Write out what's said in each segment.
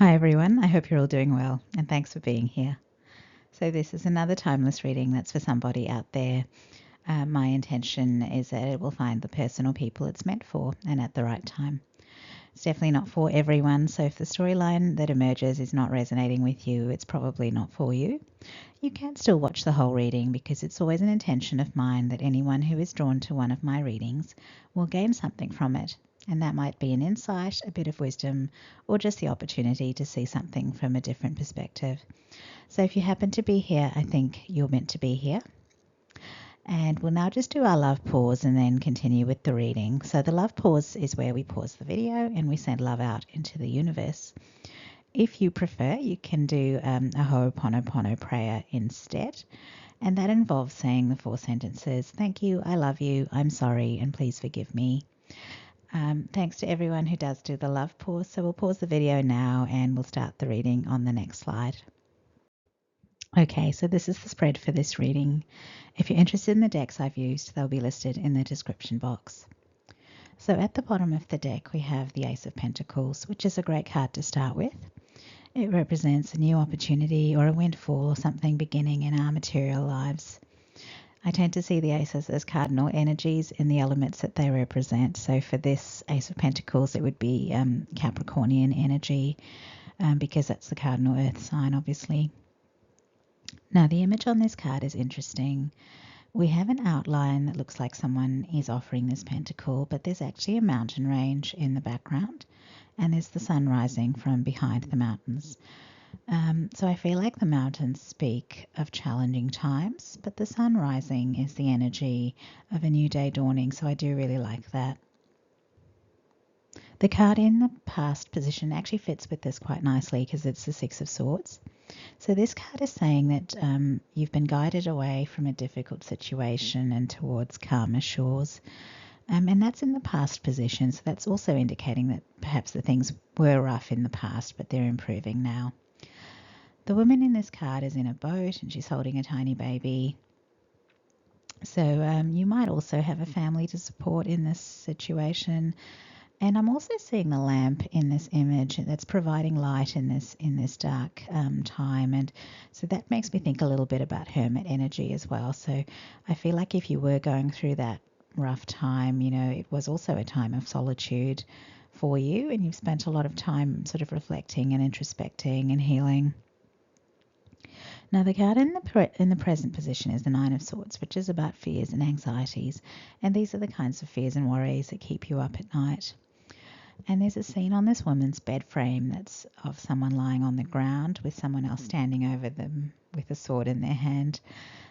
Hi everyone, I hope you're all doing well and thanks for being here. So this is another timeless reading that's for somebody out there. My intention is that it will find the person or people it's meant for and at the right time. It's definitely not for everyone, so if the storyline that emerges is not resonating with you, it's probably not for you. You can still watch the whole reading because it's always an intention of mine that anyone who is drawn to one of my readings will gain something from it. And that might be an insight, a bit of wisdom, or just the opportunity to see something from a different perspective. So if you happen to be here, I think you're meant to be here. And we'll now just do our love pause and then continue with the reading. So the love pause is where we pause the video and we send love out into the universe. If you prefer, you can do a Ho'oponopono prayer instead. And that involves saying the 4 sentences, thank you, I love you, I'm sorry, and please forgive me. Thanks to everyone who does do the love pause. So we'll pause the video now and we'll start the reading on the next slide. Okay, so this is the spread for this reading. If you're interested in the decks I've used, they'll be listed in the description box. So at the bottom of the deck, we have the Ace of Pentacles, which is a great card to start with. It represents a new opportunity or a windfall or something beginning in our material lives. I tend to see the aces as cardinal energies in the elements that they represent. So for this Ace of Pentacles, it would be Capricornian energy because that's the cardinal earth sign, obviously. Now, the image on this card is interesting. We have an outline that looks like someone is offering this pentacle, but there's actually a mountain range in the background, and there's the sun rising from behind the mountains. So I feel like the mountains speak of challenging times, but the sun rising is the energy of a new day dawning, so I do really like that. The card in the past position actually fits with this quite nicely because it's the Six of Swords. So this card is saying that you've been guided away from a difficult situation and towards calmer shores. And that's in the past position, so that's also indicating that perhaps the things were rough in the past, but they're improving now. The woman in this card is in a boat and she's holding a tiny baby. So you might also have a family to support in this situation. And I'm also seeing the lamp in this image that's providing light in this dark time. And so that makes me think a little bit about hermit energy as well. So I feel like if you were going through that rough time, you know, it was also a time of solitude for you, and you've spent a lot of time sort of reflecting and introspecting and healing. Now the card in the present position is the Nine of Swords, which is about fears and anxieties, and these are the kinds of fears and worries that keep you up at night. And there's a scene on this woman's bed frame that's of someone lying on the ground with someone else standing over them with a sword in their hand.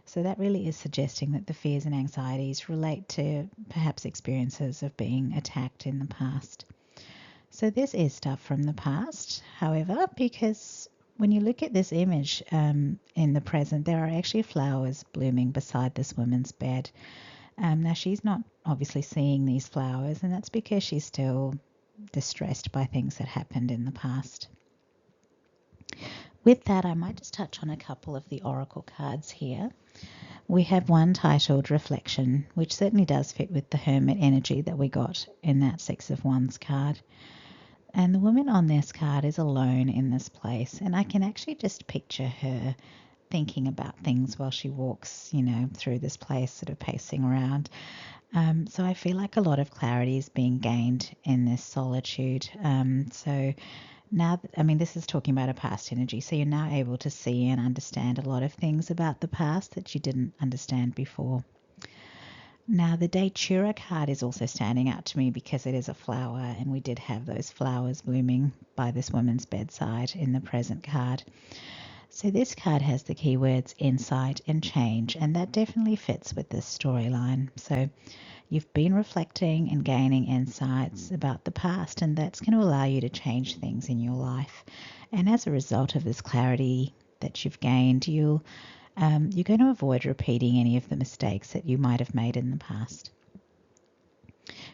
So that really is suggesting that the fears and anxieties relate to perhaps experiences of being attacked in the past. So this is stuff from the past, however, because when you look at this image in the present, there are actually flowers blooming beside this woman's bed. Now, she's not obviously seeing these flowers, and that's because she's still distressed by things that happened in the past. With that, I might just touch on a couple of the oracle cards here. We have one titled Reflection, which certainly does fit with the hermit energy that we got in that Six of Wands card. And the woman on this card is alone in this place, and I can actually just picture her thinking about things while she walks, you know, through this place, sort of pacing around. So I feel like a lot of clarity is being gained in this solitude. So now, I mean, this is talking about a past energy, so you're now able to see and understand a lot of things about the past that you didn't understand before. Now, the Datura card is also standing out to me because it is a flower, and we did have those flowers blooming by this woman's bedside in the present card. So this card has the keywords insight and change, and that definitely fits with this storyline. So you've been reflecting and gaining insights about the past, and that's going to allow you to change things in your life. And as a result of this clarity that you've gained, you're going to avoid repeating any of the mistakes that you might have made in the past.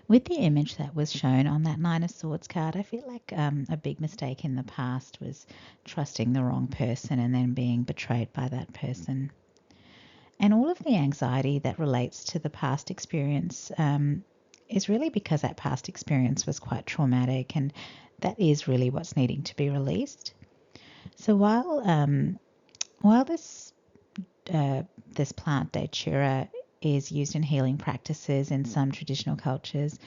With the image that was shown on that Nine of Swords card, I feel like a big mistake in the past was trusting the wrong person and then being betrayed by that person. And all of the anxiety that relates to the past experience is really because that past experience was quite traumatic, and that is really what's needing to be released. So while this plant datura is used in healing practices in some traditional cultures,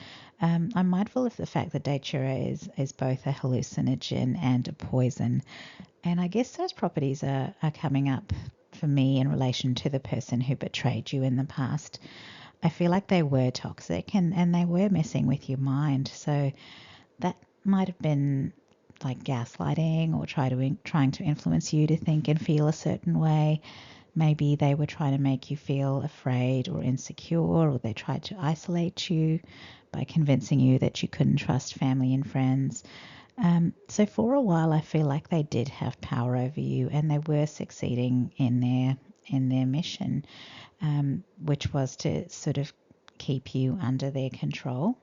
I'm mindful of the fact that datura is both a hallucinogen and a poison. And I guess those properties are coming up for me in relation to the person who betrayed you in the past. I feel like they were toxic, and they were messing with your mind. So that might have been like gaslighting or trying to influence you to think and feel a certain way. Maybe they were trying to make you feel afraid or insecure, or they tried to isolate you by convincing you that you couldn't trust family and friends. So for a while, I feel like they did have power over you, and they were succeeding in their mission, which was to sort of keep you under their control.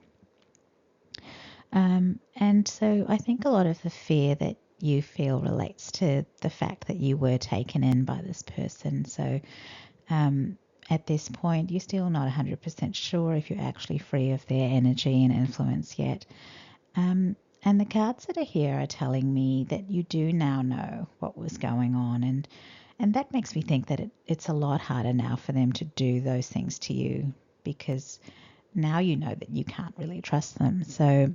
And so I think a lot of the fear that you feel relates to the fact that you were taken in by this person. So at this point, you're still not 100% sure if you're actually free of their energy and influence yet. And the cards that are here are telling me that you do now know what was going on. And that makes me think that it's a lot harder now for them to do those things to you, because now you know that you can't really trust them. So,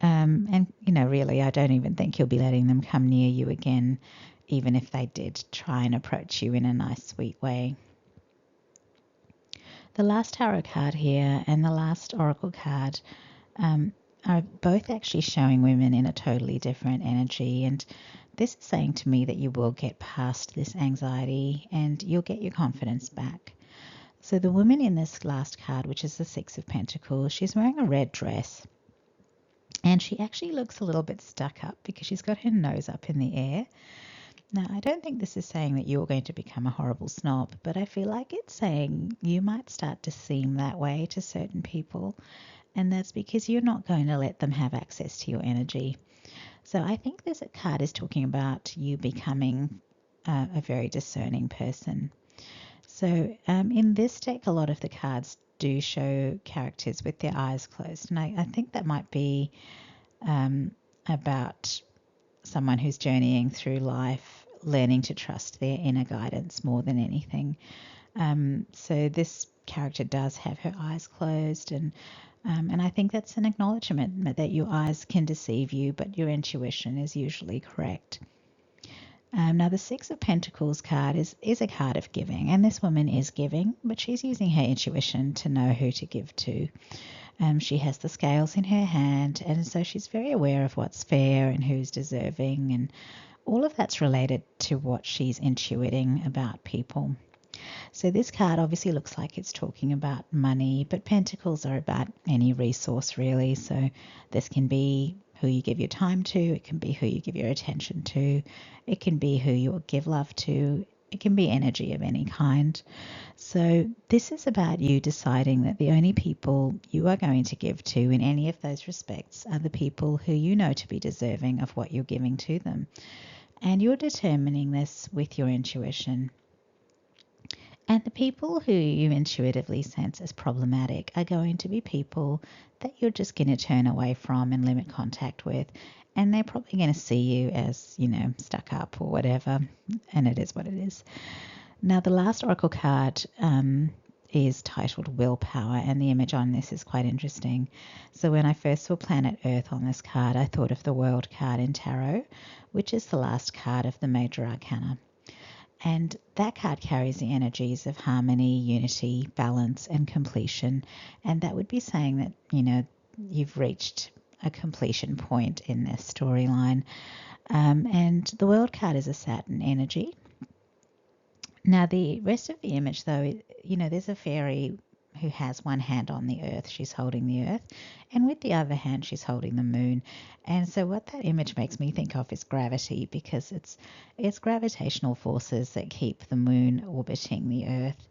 and really, I don't even think you'll be letting them come near you again, even if they did try and approach you in a nice, sweet way. The last tarot card here and the last oracle card are both actually showing women in a totally different energy. And this is saying to me that you will get past this anxiety and you'll get your confidence back. So the woman in this last card, which is the Six of Pentacles, she's wearing a red dress. And she actually looks a little bit stuck up because she's got her nose up in the air. Now, I don't think this is saying that you're going to become a horrible snob, but I feel like it's saying you might start to seem that way to certain people. And that's because you're not going to let them have access to your energy. So I think this card is talking about you becoming a very discerning person. So in this deck, a lot of the cards do show characters with their eyes closed. And I think that might be about someone who's journeying through life, learning to trust their inner guidance more than anything. So this character does have her eyes closed, and I think that's an acknowledgement that your eyes can deceive you, but your intuition is usually correct. Now, the Six of Pentacles card is a card of giving, and this woman is giving, but she's using her intuition to know who to give to. She has the scales in her hand, and so she's very aware of what's fair and who's deserving, and all of that's related to what she's intuiting about people. So this card obviously looks like it's talking about money, but pentacles are about any resource really. So this can be who you give your time to, it can be who you give your attention to, it can be who you give love to, it can be energy of any kind. So this is about you deciding that the only people you are going to give to in any of those respects are the people who you know to be deserving of what you're giving to them. And you're determining this with your intuition. And the people who you intuitively sense as problematic are going to be people that you're just going to turn away from and limit contact with. And they're probably going to see you as, stuck up or whatever. And it is what it is. Now, the last oracle card is titled Willpower, and the image on this is quite interesting. So when I first saw Planet Earth on this card, I thought of the World card in Tarot, which is the last card of the Major Arcana. And that card carries the energies of harmony, unity, balance, and completion. And that would be saying that, you've reached a completion point in this storyline. And the World card is a Saturn energy. Now, the rest of the image, though, there's a fairy who has one hand on the earth. She's holding the earth. And with the other hand, she's holding the moon. And so what that image makes me think of is gravity, because it's gravitational forces that keep the moon orbiting the earth.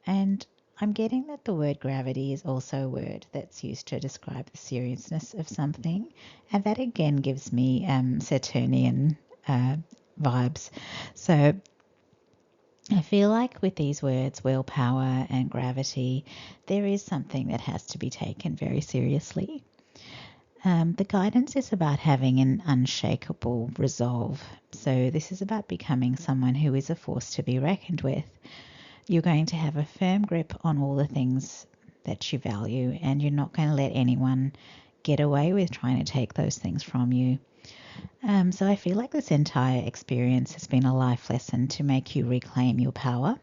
And I'm getting that the word gravity is also a word that's used to describe the seriousness of something. And that again gives me Saturnian vibes. So I feel like with these words, willpower and gravity, there is something that has to be taken very seriously. The guidance is about having an unshakable resolve. So, this is about becoming someone who is a force to be reckoned with. You're going to have a firm grip on all the things that you value, and you're not going to let anyone get away with trying to take those things from you. So I feel like this entire experience has been a life lesson to make you reclaim your power.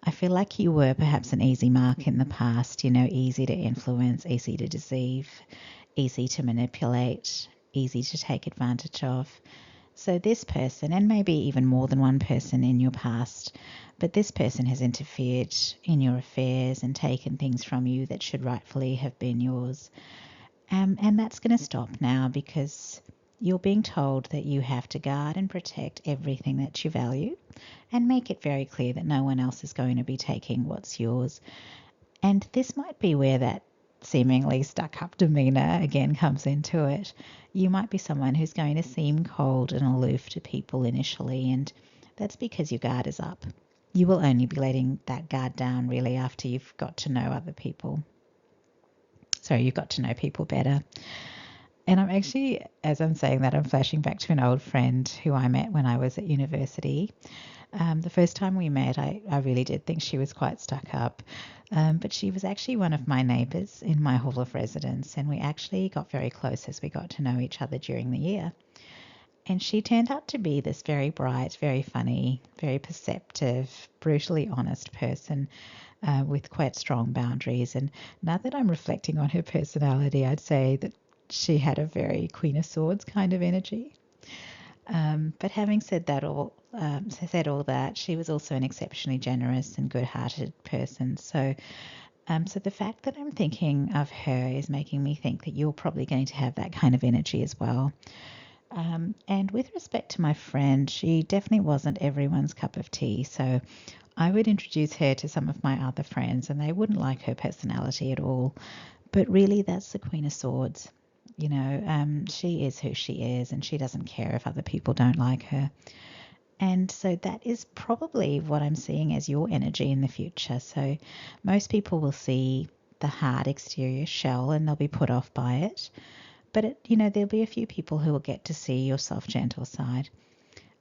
I feel like you were perhaps an easy mark in the past, easy to influence, easy to deceive, easy to manipulate, easy to take advantage of. So this person, and maybe even more than one person in your past, but this person has interfered in your affairs and taken things from you that should rightfully have been yours. And that's going to stop now because you're being told that you have to guard and protect everything that you value and make it very clear that no one else is going to be taking what's yours. And this might be where that seemingly stuck up demeanour again comes into it. You might be someone who's going to seem cold and aloof to people initially, and that's because your guard is up. You will only be letting that guard down really after you've got to know other people. So you've got to know people better. And I'm actually, as I'm saying that, I'm flashing back to an old friend who I met when I was at university. The first time we met, I really did think she was quite stuck up. But she was actually one of my neighbours in my hall of residence, and we actually got very close as we got to know each other during the year. And she turned out to be this very bright, very funny, very perceptive, brutally honest person with quite strong boundaries. And now that I'm reflecting on her personality, I'd say that she had a very Queen of Swords kind of energy. But having said all that, she was also an exceptionally generous and good-hearted person. So the fact that I'm thinking of her is making me think that you're probably going to have that kind of energy as well. And with respect to my friend, she definitely wasn't everyone's cup of tea. So I would introduce her to some of my other friends, and they wouldn't like her personality at all. But really, that's the Queen of Swords. She is who she is, and she doesn't care if other people don't like her. And so that is probably what I'm seeing as your energy in the future. So most people will see the hard exterior shell and they'll be put off by it. But, there'll be a few people who will get to see your soft, gentle side.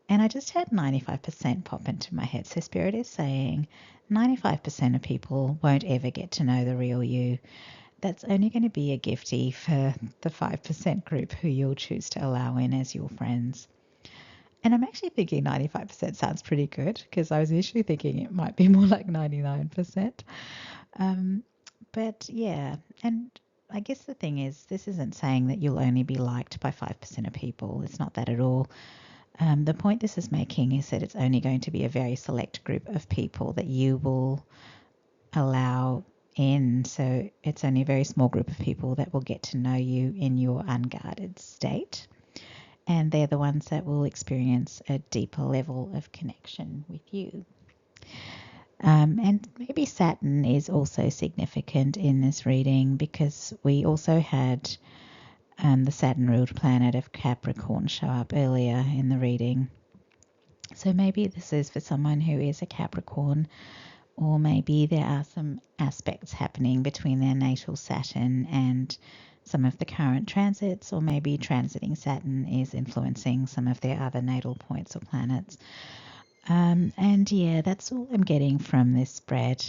And I just had 95% pop into my head. So Spirit is saying 95% of people won't ever get to know the real you. That's only going to be a giftie for the 5% group who you'll choose to allow in as your friends. And I'm actually thinking 95% sounds pretty good because I was initially thinking it might be more like 99%. But yeah, and I guess the thing is, this isn't saying that you'll only be liked by 5% of people. It's not that at all. The point this is making is that it's only going to be a very select group of people that you will allow in. So it's only a very small group of people that will get to know you in your unguarded state. And they're the ones that will experience a deeper level of connection with you. And maybe Saturn is also significant in this reading because we also had the Saturn-ruled planet of Capricorn show up earlier in the reading. So maybe this is for someone who is a Capricorn, or maybe there are some aspects happening between their natal Saturn and some of the current transits, or maybe transiting Saturn is influencing some of their other natal points or planets. And yeah, that's all I'm getting from this spread.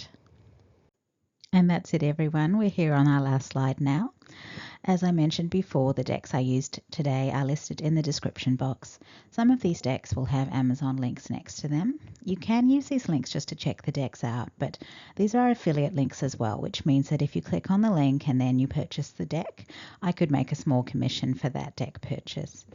And that's it, everyone. We're here on our last slide now. As I mentioned before, the decks I used today are listed in the description box. Some of these decks will have Amazon links next to them. You can use these links just to check the decks out, but these are affiliate links as well, which means that if you click on the link and then you purchase the deck, I could make a small commission for that deck purchase.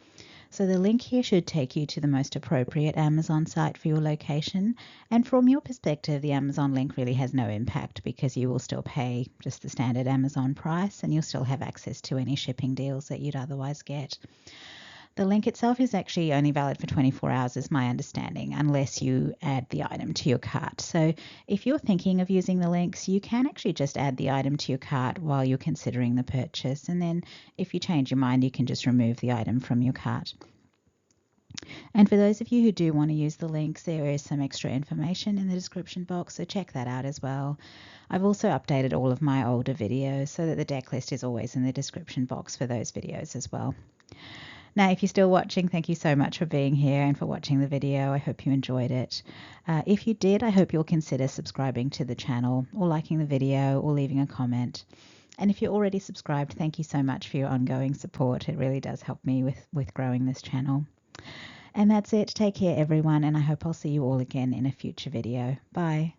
So the link here should take you to the most appropriate Amazon site for your location. And from your perspective, the Amazon link really has no impact because you will still pay just the standard Amazon price and you'll still have access to any shipping deals that you'd otherwise get. The link itself is actually only valid for 24 hours, is my understanding, unless you add the item to your cart. So if you're thinking of using the links, you can actually just add the item to your cart while you're considering the purchase. And then if you change your mind, you can just remove the item from your cart. And for those of you who do want to use the links, there is some extra information in the description box, so check that out as well. I've also updated all of my older videos so that the deck list is always in the description box for those videos as well. Now, if you're still watching, thank you so much for being here and for watching the video. I hope you enjoyed it. If you did, I hope you'll consider subscribing to the channel or liking the video or leaving a comment. And if you're already subscribed, thank you so much for your ongoing support. It really does help me with growing this channel. And that's it. Take care, everyone, and I hope I'll see you all again in a future video. Bye.